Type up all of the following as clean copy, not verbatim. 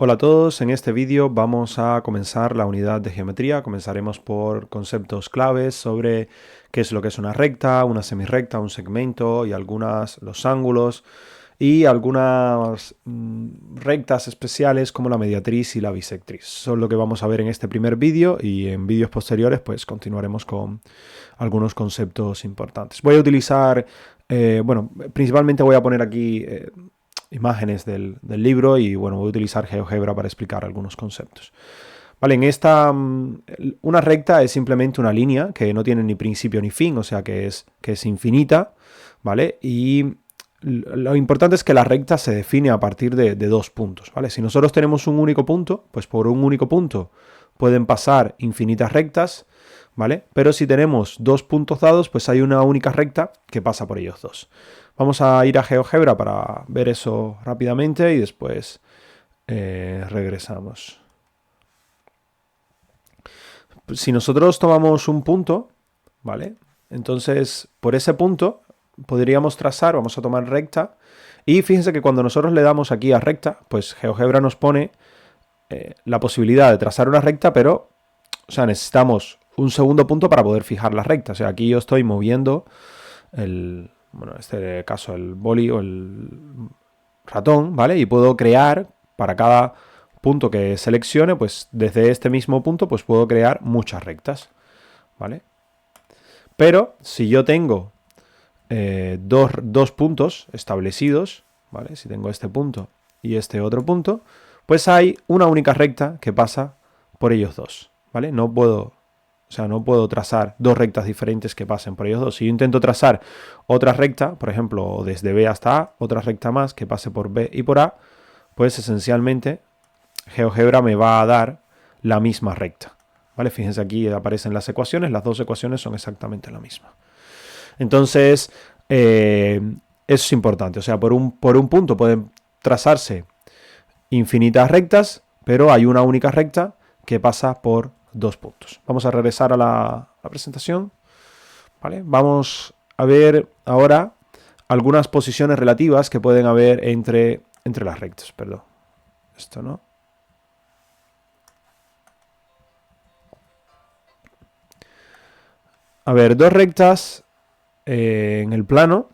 Hola a todos, en este vídeo vamos a comenzar la unidad de geometría. Comenzaremos por conceptos claves sobre qué es lo que es una recta, una semirrecta, un segmento y los ángulos y algunas rectas especiales como la mediatriz y la bisectriz. Eso es lo que vamos a ver en este primer vídeo y en vídeos posteriores pues continuaremos con algunos conceptos importantes. Voy a utilizar, principalmente voy a poner aquí imágenes del libro y bueno, voy a utilizar GeoGebra para explicar algunos conceptos. Vale, una recta es simplemente una línea que no tiene ni principio ni fin, o sea que es infinita, ¿vale? Y lo importante es que la recta se define a partir de dos puntos, ¿vale? Si nosotros tenemos un único punto, pues por un único punto pueden pasar infinitas rectas, ¿vale? Pero si tenemos dos puntos dados, pues hay una única recta que pasa por ellos dos. Vamos a ir a GeoGebra para ver eso rápidamente y después regresamos. Si nosotros tomamos un punto, ¿vale? Entonces, por ese punto podríamos trazar, vamos a tomar recta, y fíjense que cuando nosotros le damos aquí a recta, pues GeoGebra nos pone la posibilidad de trazar una recta, pero, o sea, necesitamos un segundo punto para poder fijar la recta. O sea, aquí yo estoy moviendo en este caso el boli o el ratón, ¿vale? Y puedo crear para cada punto que seleccione, pues desde este mismo punto, pues puedo crear muchas rectas, ¿vale? Pero si yo tengo dos puntos establecidos, ¿vale? Si tengo este punto y este otro punto, pues hay una única recta que pasa por ellos dos, ¿vale? No puedo trazar dos rectas diferentes que pasen por ellos dos. Si yo intento trazar otra recta, por ejemplo, desde B hasta A, otra recta más que pase por B y por A, pues esencialmente GeoGebra me va a dar la misma recta, ¿vale? Fíjense aquí aparecen las ecuaciones, las dos ecuaciones son exactamente la misma. Entonces, eso es importante. O sea, por un punto pueden trazarse infinitas rectas, pero hay una única recta que pasa por dos puntos. Vamos a regresar a la presentación. ¿Vale? Vamos a ver ahora algunas posiciones relativas que pueden haber entre las rectas. Perdón. Esto no. A ver, dos rectas en el plano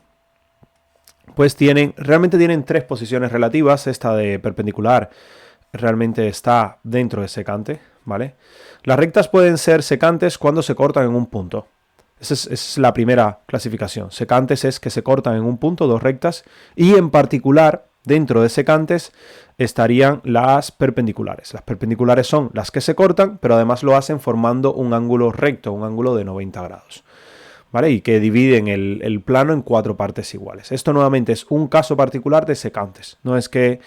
pues realmente tienen tres posiciones relativas. Esta de perpendicular realmente está dentro de secante, ¿vale? Las rectas pueden ser secantes cuando se cortan en un punto. Esa es la primera clasificación. Secantes es que se cortan en un punto, dos rectas, y en particular, dentro de secantes, estarían las perpendiculares. Las perpendiculares son las que se cortan, pero además lo hacen formando un ángulo recto, un ángulo de 90 grados. ¿Vale? Y que dividen el plano en cuatro partes iguales. Esto nuevamente es un caso particular de secantes. No es que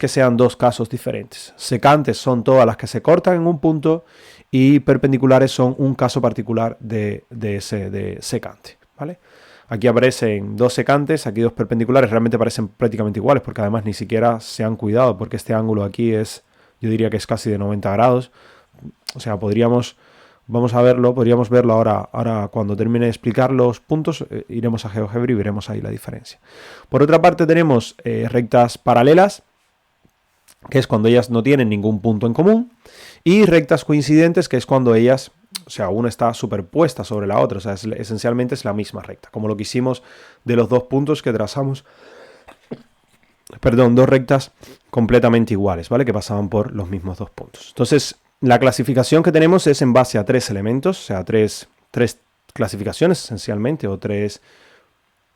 sean dos casos diferentes. Secantes son todas las que se cortan en un punto y perpendiculares son un caso particular de secante. ¿Vale? Aquí aparecen dos secantes, aquí dos perpendiculares, realmente parecen prácticamente iguales porque además ni siquiera se han cuidado porque este ángulo aquí yo diría que es casi de 90 grados. O sea, podríamos verlo ahora cuando termine de explicar los puntos, iremos a GeoGebra y veremos ahí la diferencia. Por otra parte tenemos rectas paralelas, que es cuando ellas no tienen ningún punto en común, y rectas coincidentes, que es cuando ellas, o sea, una está superpuesta sobre la otra, o sea, esencialmente es la misma recta, como lo que hicimos de los dos puntos que trazamos, perdón, dos rectas completamente iguales, ¿vale? Que pasaban por los mismos dos puntos. Entonces, la clasificación que tenemos es en base a tres elementos, o sea, tres clasificaciones esencialmente, o tres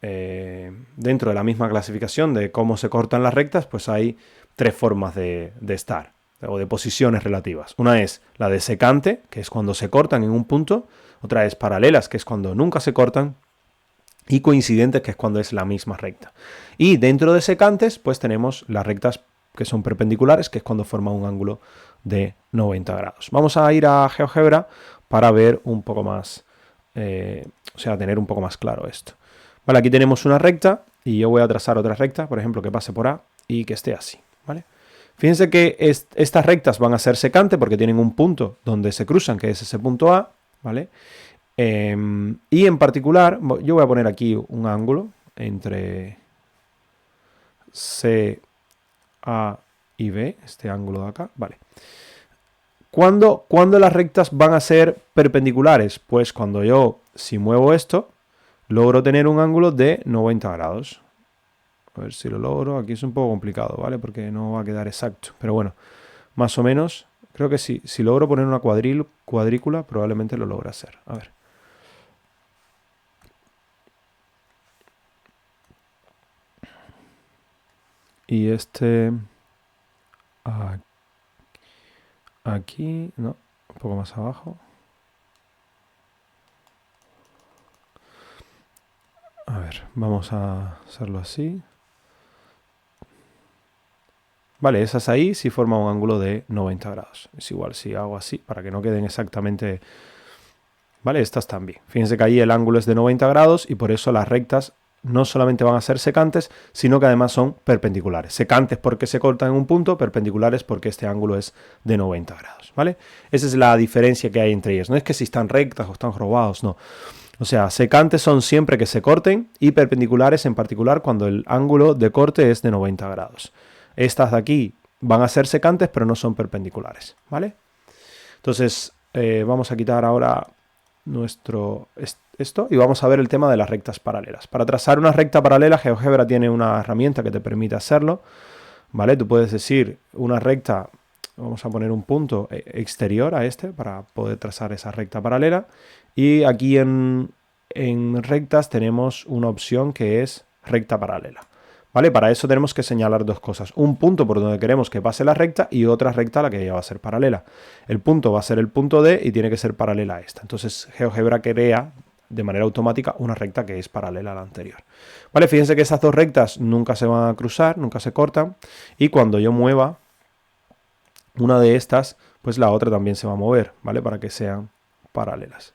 dentro de la misma clasificación de cómo se cortan las rectas, pues hay tres formas de estar, o de posiciones relativas. Una es la de secante, que es cuando se cortan en un punto, otra es paralelas, que es cuando nunca se cortan, y coincidentes, que es cuando es la misma recta. Y dentro de secantes, pues tenemos las rectas que son perpendiculares, que es cuando forma un ángulo de 90 grados. Vamos a ir a GeoGebra para ver un poco más, tener un poco más claro esto. Vale, aquí tenemos una recta y yo voy a trazar otra recta, por ejemplo, que pase por A y que esté así, ¿vale? Fíjense que estas rectas van a ser secante porque tienen un punto donde se cruzan, que es ese punto A, ¿vale? Y en particular, yo voy a poner aquí un ángulo entre C, A y B, este ángulo de acá, vale. ¿Cuándo las rectas van a ser perpendiculares? Pues cuando yo, si muevo esto, logro tener un ángulo de 90 grados. A ver si lo logro. Aquí es un poco complicado, ¿vale? Porque no va a quedar exacto. Pero bueno, más o menos, creo que sí. Si logro poner una cuadrícula, probablemente lo logre hacer. A ver. Y este... Aquí, no, un poco más abajo. A ver, vamos a hacerlo así. Vale, esas ahí sí forman un ángulo de 90 grados. Es igual si hago así, para que no queden exactamente... Vale, estas también. Fíjense que ahí el ángulo es de 90 grados y por eso las rectas no solamente van a ser secantes, sino que además son perpendiculares. Secantes porque se cortan en un punto, perpendiculares porque este ángulo es de 90 grados, ¿vale? Esa es la diferencia que hay entre ellas. No es que si están rectas o están jorobados, no. O sea, secantes son siempre que se corten y perpendiculares en particular cuando el ángulo de corte es de 90 grados. Estas de aquí van a ser secantes pero no son perpendiculares, ¿vale? Entonces, vamos a quitar ahora esto y vamos a ver el tema de las rectas paralelas. Para trazar una recta paralela, GeoGebra tiene una herramienta que te permite hacerlo, ¿vale? Tú puedes decir una recta, vamos a poner un punto exterior a este para poder trazar esa recta paralela y aquí en rectas tenemos una opción que es recta paralela. ¿Vale? Para eso tenemos que señalar dos cosas. Un punto por donde queremos que pase la recta y otra recta a la que ya va a ser paralela. El punto va a ser el punto D y tiene que ser paralela a esta. Entonces GeoGebra crea de manera automática una recta que es paralela a la anterior. ¿Vale? Fíjense que esas dos rectas nunca se van a cruzar, nunca se cortan. Y cuando yo mueva una de estas, pues la otra también se va a mover, ¿vale? Para que sean paralelas.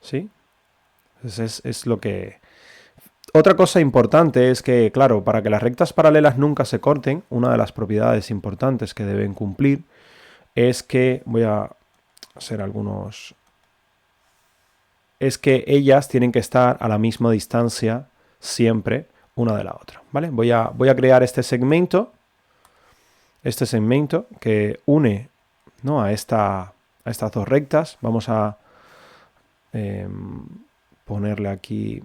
¿Sí? Entonces es lo que... Otra cosa importante es que, claro, para que las rectas paralelas nunca se corten, una de las propiedades importantes que deben cumplir es que, voy a hacer algunos, es que ellas tienen que estar a la misma distancia siempre una de la otra, ¿vale? Voy a crear este segmento que une, ¿no?, a estas dos rectas. Vamos a ponerle aquí...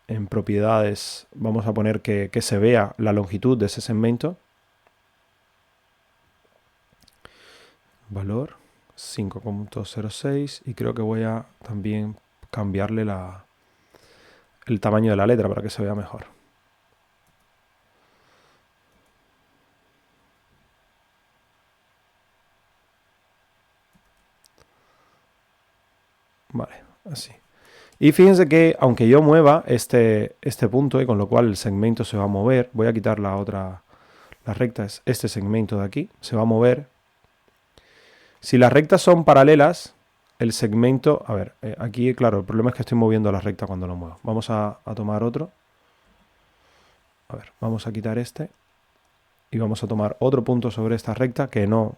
En propiedades vamos a poner que se vea la longitud de ese segmento. Valor 5.06 y creo que voy a también cambiarle el tamaño de la letra para que se vea mejor. Vale, así. Y fíjense que aunque yo mueva este punto, y con lo cual el segmento se va a mover, voy a quitar la recta es este segmento de aquí, se va a mover. Si las rectas son paralelas, el segmento... A ver, aquí, claro, el problema es que estoy moviendo la recta cuando lo muevo. Vamos a tomar otro. A ver, vamos a quitar este. Y vamos a tomar otro punto sobre esta recta que no...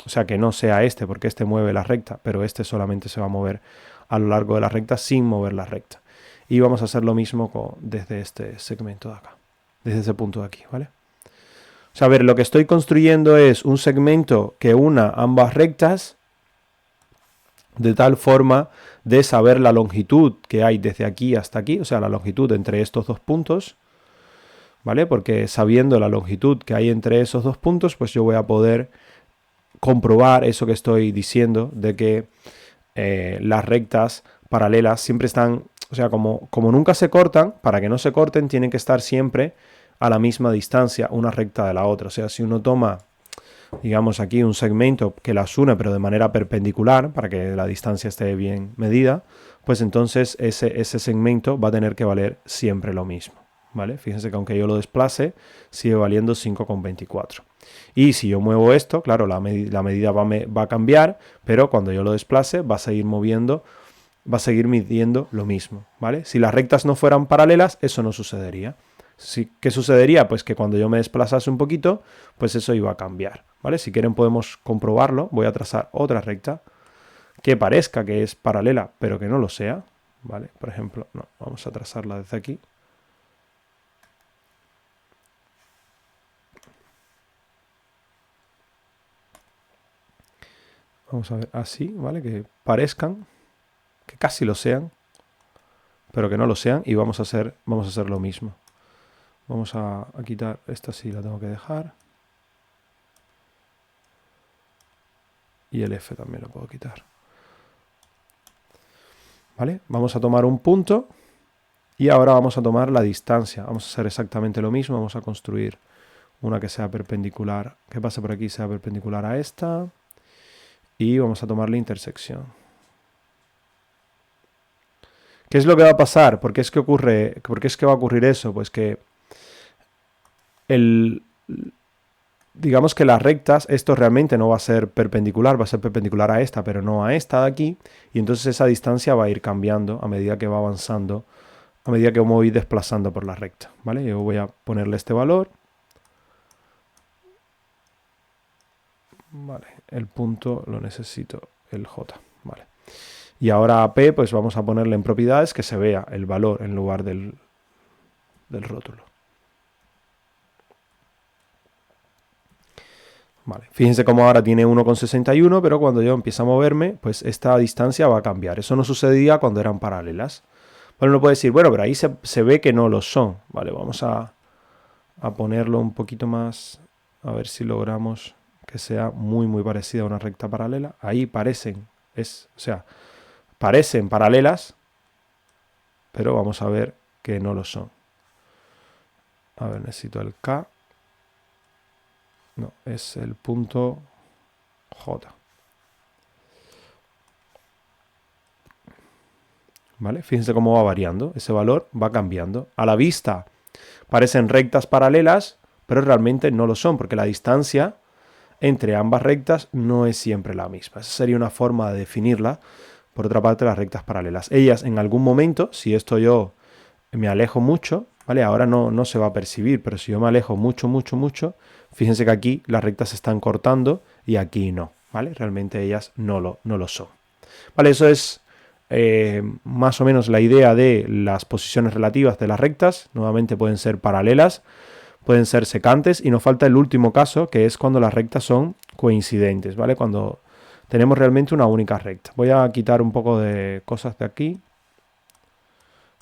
O sea, que no sea este, porque este mueve la recta, pero este solamente se va a mover a lo largo de la recta sin mover la recta. Y vamos a hacer lo mismo desde este segmento de acá, desde ese punto de aquí, ¿vale? O sea, a ver, lo que estoy construyendo es un segmento que una ambas rectas de tal forma de saber la longitud que hay desde aquí hasta aquí, o sea, la longitud entre estos dos puntos, ¿vale? Porque sabiendo la longitud que hay entre esos dos puntos, pues yo voy a poder comprobar eso que estoy diciendo, de que las rectas paralelas siempre están, o sea, como nunca se cortan, para que no se corten tienen que estar siempre a la misma distancia una recta de la otra. O sea, si uno toma, digamos aquí, un segmento que las une pero de manera perpendicular, para que la distancia esté bien medida, pues entonces ese segmento va a tener que valer siempre lo mismo, ¿vale? Fíjense que aunque yo lo desplace, sigue valiendo 5,24. Y si yo muevo esto, claro, la medida va a cambiar, pero cuando yo lo desplace va a seguir moviendo, va a seguir midiendo lo mismo, ¿vale? Si las rectas no fueran paralelas, eso no sucedería. ¿Qué sucedería? Pues que cuando yo me desplazase un poquito, pues eso iba a cambiar, ¿vale? Si quieren podemos comprobarlo. Voy a trazar otra recta que parezca que es paralela, pero que no lo sea, ¿vale? Por ejemplo, no, vamos a trazarla desde aquí. Vamos a ver así, ¿vale? Que parezcan, que casi lo sean, pero que no lo sean. Y vamos a hacer lo mismo. Vamos a quitar esta, sí la tengo que dejar. Y el F también lo puedo quitar. ¿Vale? Vamos a tomar un punto y ahora vamos a tomar la distancia. Vamos a hacer exactamente lo mismo. Vamos a construir una que sea perpendicular, que pase por aquí, sea perpendicular a esta. Y vamos a tomar la intersección. ¿Qué es lo que va a pasar? ¿Por qué es que va a ocurrir eso? Pues que digamos que las rectas, esto realmente no va a ser perpendicular, va a ser perpendicular a esta, pero no a esta de aquí. Y entonces esa distancia va a ir cambiando a medida que va avanzando, a medida que me voy desplazando por la recta, ¿vale? Yo voy a ponerle este valor. Vale, el punto lo necesito, el J, vale. Y ahora a P, pues vamos a ponerle en propiedades que se vea el valor en lugar del rótulo. Vale, fíjense cómo ahora tiene 1,61, pero cuando yo empiezo a moverme, pues esta distancia va a cambiar. Eso no sucedía cuando eran paralelas. Bueno, uno puede decir, bueno, pero ahí se ve que no lo son. Vale, vamos a ponerlo un poquito más, a ver si logramos que sea muy, muy parecida a una recta paralela. Ahí parecen, parecen paralelas, pero vamos a ver que no lo son. A ver, necesito el K. No, es el punto J. ¿Vale? Fíjense cómo va variando, ese valor va cambiando. A la vista parecen rectas paralelas, pero realmente no lo son, porque la distancia entre ambas rectas no es siempre la misma. Esa sería una forma de definirla. Por otra parte, las rectas paralelas. Ellas en algún momento, si esto yo me alejo mucho, ¿vale? Ahora no se va a percibir, pero si yo me alejo mucho, mucho, mucho, fíjense que aquí las rectas se están cortando y aquí no, ¿vale? Realmente ellas no lo son. Vale, eso es más o menos la idea de las posiciones relativas de las rectas. Nuevamente pueden ser paralelas, pueden ser secantes y nos falta el último caso, que es cuando las rectas son coincidentes, ¿vale? Cuando tenemos realmente una única recta. Voy a quitar un poco de cosas de aquí.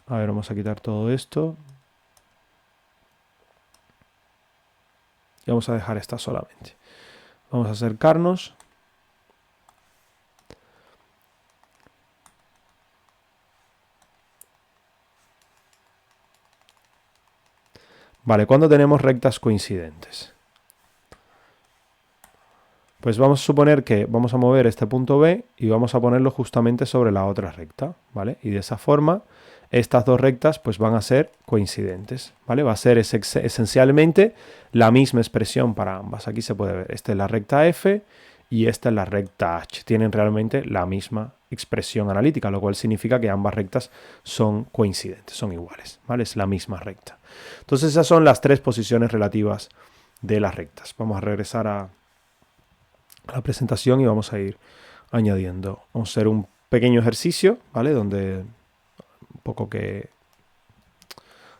A ver, vamos a quitar todo esto. Y vamos a dejar esta solamente. Vamos a acercarnos. Vale, ¿cuándo tenemos rectas coincidentes? Pues vamos a suponer que vamos a mover este punto B y vamos a ponerlo justamente sobre la otra recta, ¿vale? Y de esa forma, estas dos rectas pues van a ser coincidentes, ¿vale? Va a ser esencialmente la misma expresión para ambas. Aquí se puede ver, esta es la recta F y esta es la recta H. Tienen realmente la misma expresión analítica, lo cual significa que ambas rectas son coincidentes, son iguales, ¿vale? Es la misma recta. Entonces esas son las tres posiciones relativas de las rectas. Vamos a regresar a la presentación y vamos a ir añadiendo. Vamos a hacer un pequeño ejercicio, ¿vale? Donde un poco que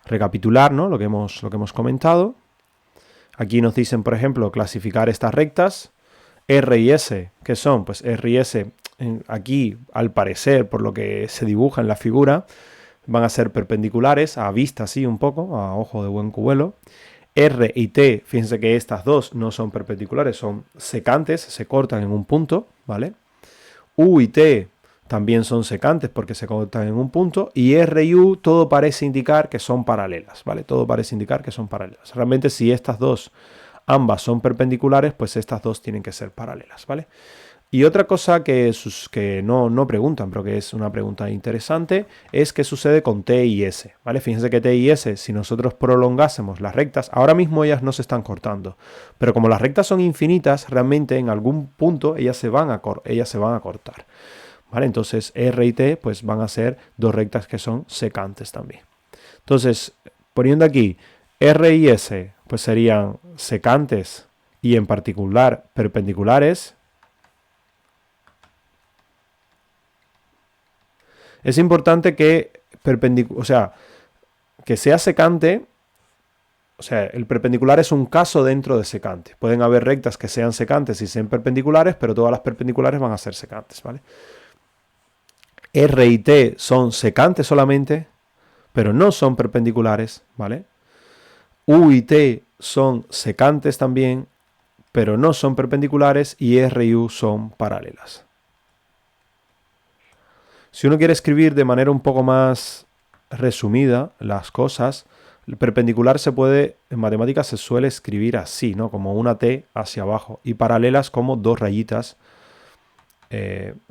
recapitular, ¿no? lo que hemos comentado. Aquí nos dicen, por ejemplo, clasificar estas rectas. R y S, ¿qué son? Pues R y S, aquí, al parecer, por lo que se dibuja en la figura, van a ser perpendiculares, a vista así un poco, a ojo de buen cubero. R y T, fíjense que estas dos no son perpendiculares, son secantes, se cortan en un punto, ¿vale? U y T también son secantes porque se cortan en un punto. Y R y U, todo parece indicar que son paralelas, ¿vale? Todo parece indicar que son paralelas. Realmente, si estas dos ambas son perpendiculares, pues estas dos tienen que ser paralelas, ¿vale? Y otra cosa que no preguntan, pero que es una pregunta interesante, es qué sucede con T y S, ¿vale? Fíjense que T y S, si nosotros prolongásemos las rectas, ahora mismo ellas no se están cortando, pero como las rectas son infinitas, realmente en algún punto ellas se van a cortar, ¿vale? Entonces R y T pues van a ser dos rectas que son secantes también. Entonces, poniendo aquí R y S, pues serían secantes y en particular perpendiculares. Es importante que que sea secante o sea, el perpendicular es un caso dentro de secante. Pueden haber rectas que sean secantes y sean perpendiculares, pero todas las perpendiculares van a ser secantes, ¿vale? R y T son secantes solamente, pero no son perpendiculares, ¿vale? U y T son secantes también, pero no son perpendiculares, y R y U son paralelas. Si uno quiere escribir de manera un poco más resumida las cosas, el perpendicular se puede, en matemáticas se suele escribir así, ¿no? Como una T hacia abajo, y paralelas como dos rayitas,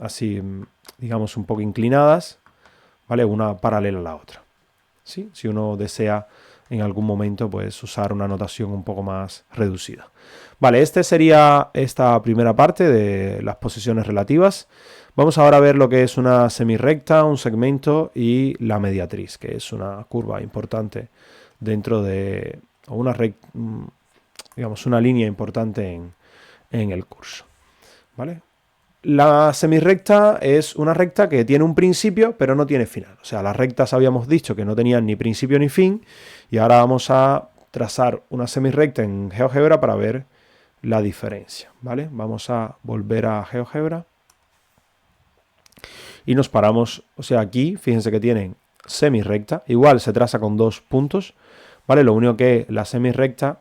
así, digamos, un poco inclinadas, ¿vale? Una paralela a la otra. ¿Sí? Si uno desea en algún momento, pues, usar una notación un poco más reducida. Vale, este sería esta primera parte de las posiciones relativas. Vamos ahora a ver lo que es una semirrecta, un segmento y la mediatriz, que es una curva importante dentro de, o una digamos, una línea importante en el curso. ¿Vale? La semirrecta es una recta que tiene un principio, pero no tiene final. O sea, las rectas habíamos dicho que no tenían ni principio ni fin, y ahora vamos a trazar una semirrecta en GeoGebra para ver la diferencia, ¿vale? Vamos a volver a GeoGebra y nos paramos, o sea, aquí, fíjense que tienen semirrecta, igual se traza con dos puntos, ¿vale? Lo único que la semirrecta,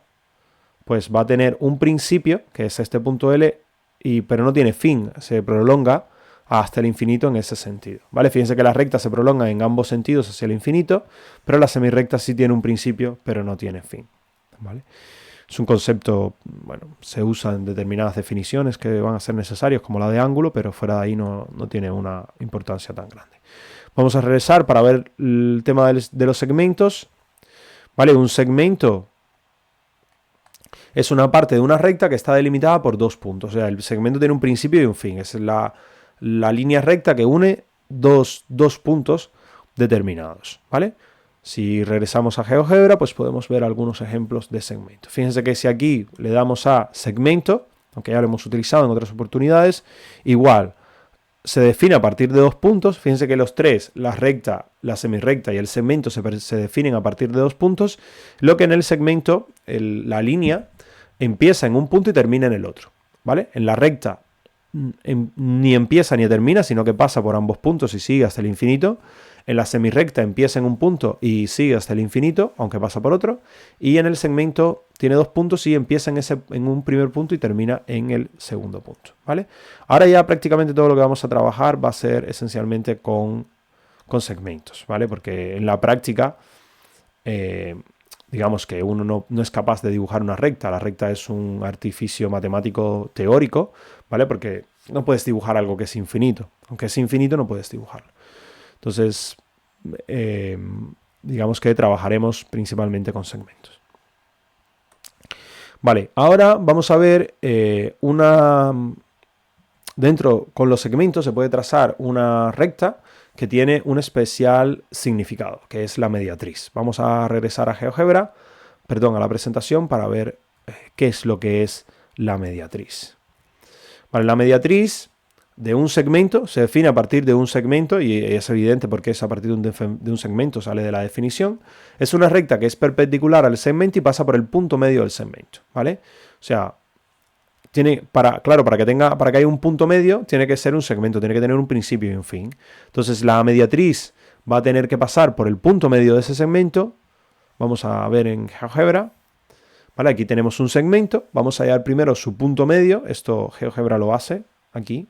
pues va a tener un principio, que es este punto L, pero no tiene fin, se prolonga hasta el infinito en ese sentido, ¿vale? Fíjense que la recta se prolonga en ambos sentidos hacia el infinito, pero la semirrecta sí tiene un principio, pero no tiene fin, ¿vale? Es un concepto, bueno, se usa en determinadas definiciones que van a ser necesarias, como la de ángulo, pero fuera de ahí no tiene una importancia tan grande. Vamos a regresar para ver el tema de los segmentos, ¿vale? Un segmento es una parte de una recta que está delimitada por dos puntos. O sea, el segmento tiene un principio y un fin. Es la línea recta que une dos puntos determinados, ¿vale? Si regresamos a GeoGebra, pues podemos ver algunos ejemplos de segmento. Fíjense que si aquí le damos a segmento, aunque ya lo hemos utilizado en otras oportunidades, igual se define a partir de dos puntos. Fíjense que los tres, la recta, la semirrecta y el segmento se definen a partir de dos puntos, lo que en el segmento, la línea empieza en un punto y termina en el otro, ¿vale? En la recta ni empieza ni termina, sino que pasa por ambos puntos y sigue hasta el infinito. En la semirrecta empieza en un punto y sigue hasta el infinito, aunque pasa por otro. Y en el segmento tiene dos puntos y empieza en un primer punto y termina en el segundo punto, ¿vale? Ahora ya prácticamente todo lo que vamos a trabajar va a ser esencialmente con segmentos, ¿vale? Porque en la práctica, digamos que uno no es capaz de dibujar una recta. La recta es un artificio matemático teórico, ¿vale? Porque no puedes dibujar algo que es infinito. Aunque es infinito, no puedes dibujarlo. Entonces, digamos que trabajaremos principalmente con segmentos. Vale, ahora vamos a ver dentro, con los segmentos se puede trazar una recta que tiene un especial significado, que es la mediatriz. Vamos a regresar a GeoGebra, perdón, a la presentación para ver qué es lo que es la mediatriz. Vale, la mediatriz de un segmento se define a partir de un segmento, y es evidente porque es a partir de un segmento, sale de la definición. Es una recta que es perpendicular al segmento y pasa por el punto medio del segmento, ¿vale? O sea, para que haya un punto medio, tiene que ser un segmento, tiene que tener un principio y un fin. Entonces la mediatriz va a tener que pasar por el punto medio de ese segmento. Vamos a ver en GeoGebra. Vale, aquí tenemos un segmento. Vamos a hallar primero su punto medio. Esto GeoGebra lo hace aquí.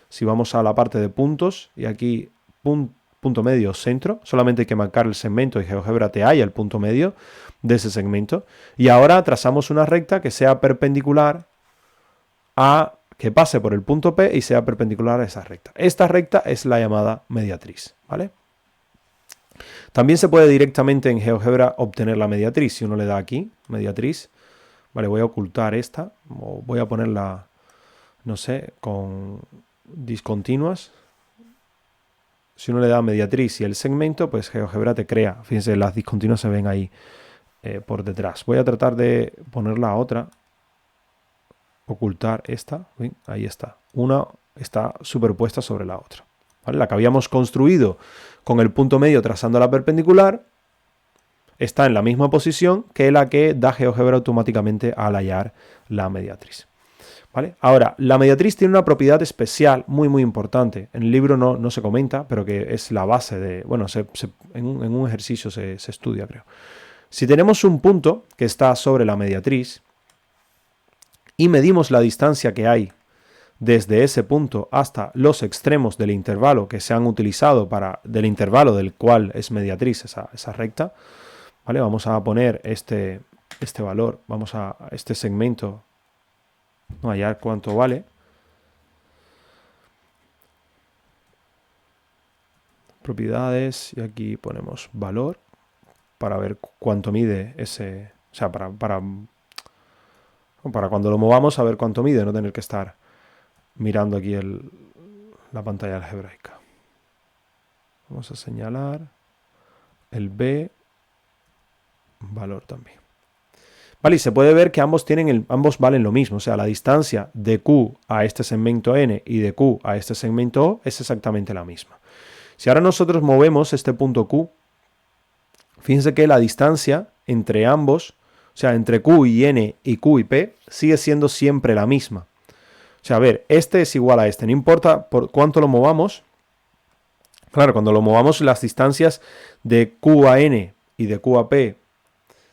Si vamos a la parte de puntos y aquí punto medio centro, solamente hay que marcar el segmento y GeoGebra te halla el punto medio de ese segmento. Y ahora trazamos una recta que sea perpendicular que pase por el punto P y sea perpendicular a esa recta. Esta recta es la llamada mediatriz, ¿vale? También se puede directamente en GeoGebra obtener la mediatriz. Si uno le da aquí, mediatriz, vale, voy a ocultar esta, o voy a ponerla, no sé, con discontinuas. Si uno le da mediatriz y el segmento, pues GeoGebra te crea. Fíjense, las discontinuas se ven ahí por detrás. Voy a tratar de poner la otra. Ocultar esta. ¿Ven? Ahí está. Una está superpuesta sobre la otra, ¿vale? La que habíamos construido con el punto medio trazando la perpendicular. está en la misma posición que la que da GeoGebra automáticamente al hallar la mediatriz. ¿Vale? Ahora, la mediatriz tiene una propiedad especial muy muy importante. En el libro no se comenta, pero que es la base de... Bueno, en un ejercicio se estudia, creo. Si tenemos un punto que está sobre la mediatriz y medimos la distancia que hay desde ese punto hasta los extremos del intervalo que se han utilizado del intervalo del cual es mediatriz esa recta, ¿vale? Vamos a poner este valor, vamos a este segmento, a hallar cuánto vale. Propiedades, y aquí ponemos valor para ver cuánto mide ese, o sea, para cuando lo movamos a ver cuánto mide, no tener que estar mirando aquí la pantalla algebraica. Vamos a señalar el B, valor también. Vale, y se puede ver que ambos valen lo mismo, o sea, la distancia de Q a este segmento N y de Q a este segmento O es exactamente la misma. Si ahora nosotros movemos este punto Q, fíjense que la distancia entre ambos, o sea, entre Q y N y Q y P, sigue siendo siempre la misma. O sea, a ver, este es igual a este, no importa por cuánto lo movamos. Claro, cuando lo movamos las distancias de Q a N y de Q a P,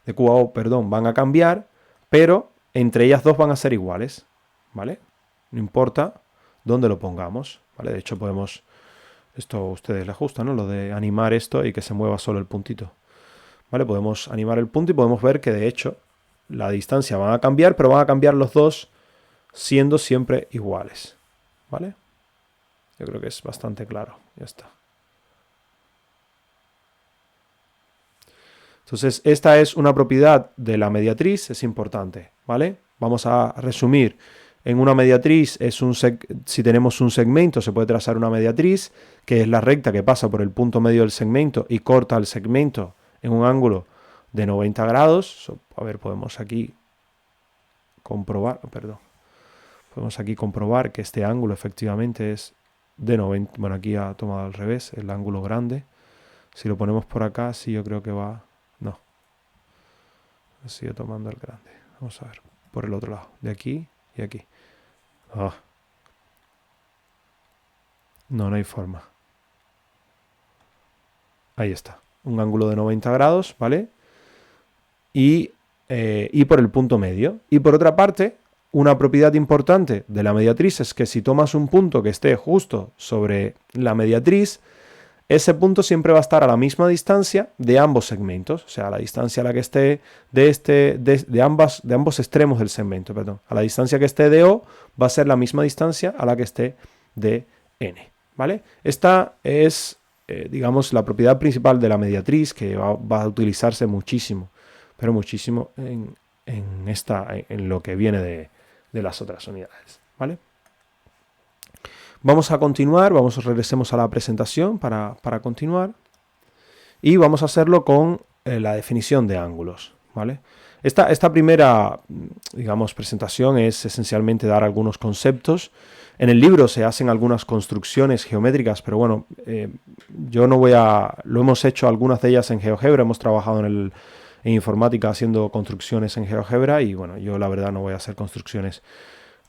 de Q a O, perdón, van a cambiar, pero entre ellas dos van a ser iguales, ¿vale? No importa dónde lo pongamos, ¿vale? De hecho podemos, esto a ustedes les gusta, ¿no? Lo de animar esto y que se mueva solo el puntito, ¿vale? Podemos animar el punto y podemos ver que de hecho la distancia van a cambiar, pero van a cambiar los dos siendo siempre iguales, ¿vale? Yo creo que es bastante claro, ya está. Entonces, esta es una propiedad de la mediatriz, es importante, ¿vale? Vamos a resumir. En una mediatriz, si tenemos un segmento, se puede trazar una mediatriz, que es la recta que pasa por el punto medio del segmento y corta el segmento en un ángulo de 90 grados. A ver, podemos aquí comprobar, podemos aquí comprobar que este ángulo efectivamente es de 90, bueno, aquí ha tomado al revés, el ángulo grande. Si lo ponemos por acá, sí, yo creo que va... No. Sigue tomando el grande. Vamos a ver. Por el otro lado. De aquí y aquí. Oh. No hay forma. Ahí está. Un ángulo de 90 grados, ¿vale? Y por el punto medio. Y por otra parte, una propiedad importante de la mediatriz es que si tomas un punto que esté justo sobre la mediatriz, ese punto siempre va a estar a la misma distancia de ambos segmentos, o sea, a la distancia a la que esté de ambos extremos del segmento, perdón. A la distancia que esté de O va a ser la misma distancia a la que esté de N, ¿vale? Esta es, digamos, la propiedad principal de la mediatriz que va a utilizarse muchísimo, pero muchísimo en lo que viene de las otras unidades, ¿vale? Vamos a continuar, regresemos a la presentación para continuar. Y vamos a hacerlo con la definición de ángulos, ¿vale? Esta primera, digamos, presentación es esencialmente dar algunos conceptos. En el libro se hacen algunas construcciones geométricas, pero bueno, yo no lo hemos hecho algunas de ellas en GeoGebra, hemos trabajado en informática haciendo construcciones en GeoGebra y bueno, yo la verdad no voy a hacer construcciones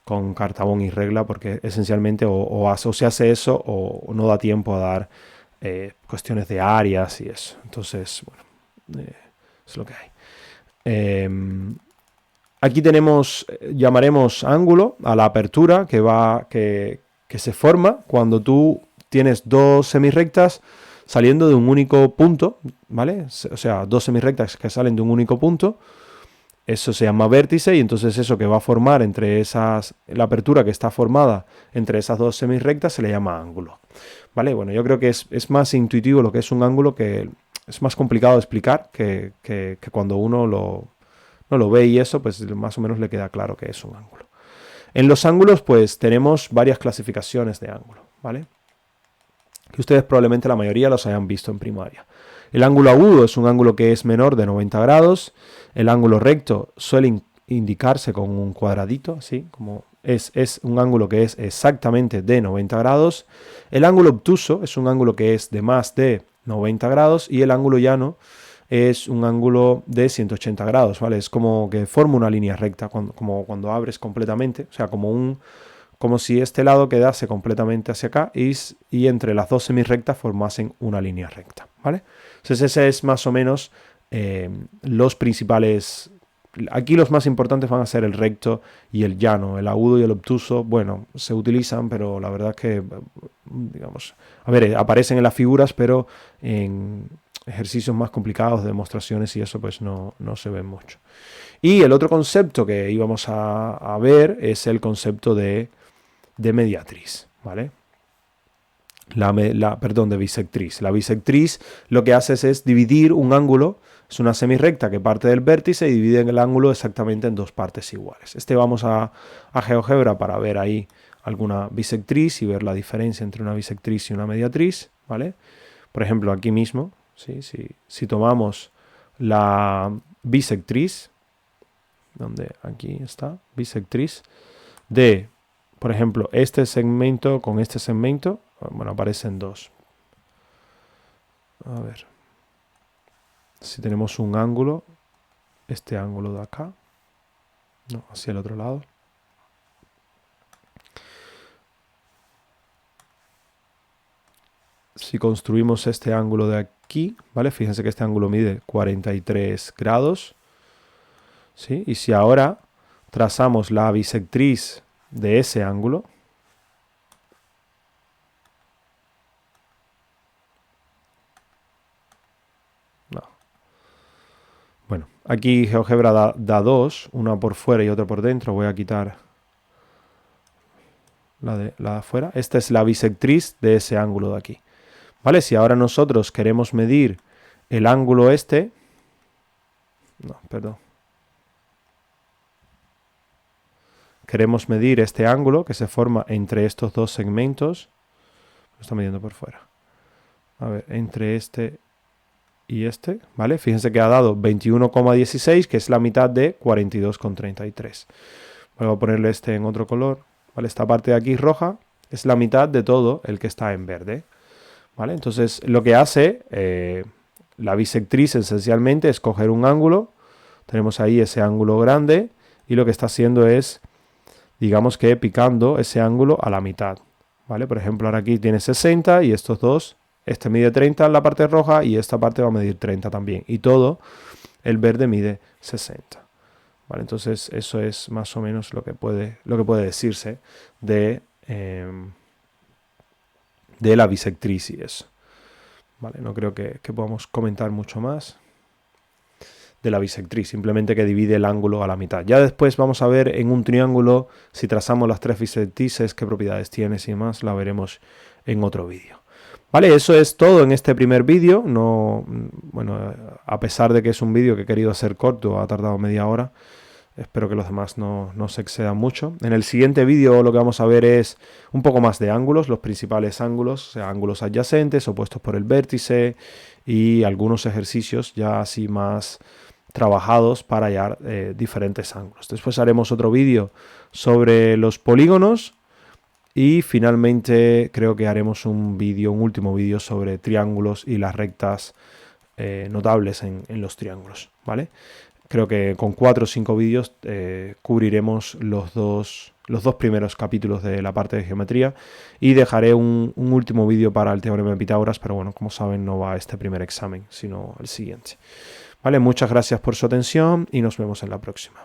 con cartabón y regla porque esencialmente o se hace eso o no da tiempo a dar cuestiones de áreas y eso. Entonces, bueno, es lo que hay. Aquí llamaremos ángulo a la apertura que se forma cuando tú tienes dos semirrectas saliendo de un único punto, ¿vale? O sea, dos semirrectas que salen de un único punto. Eso se llama vértice y entonces eso que va a formar la apertura que está formada entre esas dos semirrectas se le llama ángulo. ¿Vale? Bueno, yo creo que es más intuitivo lo que es un ángulo, que es más complicado de explicar que cuando uno no lo ve y eso, pues más o menos le queda claro que es un ángulo. En los ángulos, pues tenemos varias clasificaciones de ángulo, ¿vale? Que ustedes probablemente la mayoría los hayan visto en primaria. El ángulo agudo es un ángulo que es menor de 90 grados. El ángulo recto suele indicarse con un cuadradito, así como es un ángulo que es exactamente de 90 grados. El ángulo obtuso es un ángulo que es de más de 90 grados y el ángulo llano es un ángulo de 180 grados, ¿vale? Es como que forma una línea recta, como cuando abres completamente, o sea, como si este lado quedase completamente hacia acá y entre las dos semirrectas formasen una línea recta, ¿vale? Entonces ese es más o menos los principales. Aquí los más importantes van a ser el recto y el llano. El agudo y el obtuso, bueno, se utilizan, pero la verdad es que, digamos, a ver, aparecen en las figuras, pero en ejercicios más complicados, demostraciones y eso, pues no se ven mucho. Y el otro concepto que íbamos a ver es el concepto de mediatriz, ¿vale? Perdón, de bisectriz. La bisectriz lo que hace es dividir un ángulo, es una semirrecta que parte del vértice y divide el ángulo exactamente en dos partes iguales. Vamos a GeoGebra para ver ahí alguna bisectriz y ver la diferencia entre una bisectriz y una mediatriz, ¿vale? Por ejemplo, aquí mismo, ¿sí? Si tomamos la bisectriz, donde aquí está, bisectriz, de, por ejemplo, este segmento con este segmento, bueno, aparecen dos. A ver. Si tenemos un ángulo, este ángulo de acá, no, hacia el otro lado. Si construimos este ángulo de aquí, ¿vale? Fíjense que este ángulo mide 43 grados, ¿sí? Y si ahora trazamos la bisectriz de ese ángulo, no. Bueno, aquí GeoGebra da dos, una por fuera y otra por dentro. Voy a quitar la de afuera. Esta es la bisectriz de ese ángulo de aquí. ¿Vale? Si ahora nosotros queremos medir el ángulo este, no, perdón. Queremos medir este ángulo que se forma entre estos dos segmentos. Lo está midiendo por fuera. A ver, entre este y este, ¿vale? Fíjense que ha dado 21,16, que es la mitad de 42,33. Voy a ponerle este en otro color, ¿vale? Esta parte de aquí roja es la mitad de todo el que está en verde, ¿vale? Entonces, lo que hace la bisectriz esencialmente es coger un ángulo, tenemos ahí ese ángulo grande, y lo que está haciendo es, digamos que picando ese ángulo a la mitad, ¿vale? Por ejemplo, ahora aquí tiene 60 y estos dos, este mide 30 en la parte roja y esta parte va a medir 30 también. Y todo el verde mide 60. ¿Vale? Entonces eso es más o menos lo que puede decirse de la bisectriz y eso. ¿Vale? No creo que podamos comentar mucho más de la bisectriz, simplemente que divide el ángulo a la mitad. Ya después vamos a ver en un triángulo, si trazamos las tres bisectrices, qué propiedades tiene y demás, la veremos en otro vídeo. Vale, eso es todo en este primer vídeo. No, bueno, a pesar de que es un vídeo que he querido hacer corto, ha tardado media hora. Espero que los demás no se excedan mucho. En el siguiente vídeo lo que vamos a ver es un poco más de ángulos, los principales ángulos, o sea, ángulos adyacentes, opuestos por el vértice y algunos ejercicios ya así más trabajados para hallar diferentes ángulos. Después haremos otro vídeo sobre los polígonos. Y finalmente creo que haremos un último vídeo sobre triángulos y las rectas notables en los triángulos, ¿vale? Creo que con 4 o 5 vídeos cubriremos los dos primeros capítulos de la parte de geometría y dejaré un último vídeo para el teorema de Pitágoras, pero bueno, como saben no va a este primer examen, sino el siguiente. Vale, muchas gracias por su atención y nos vemos en la próxima.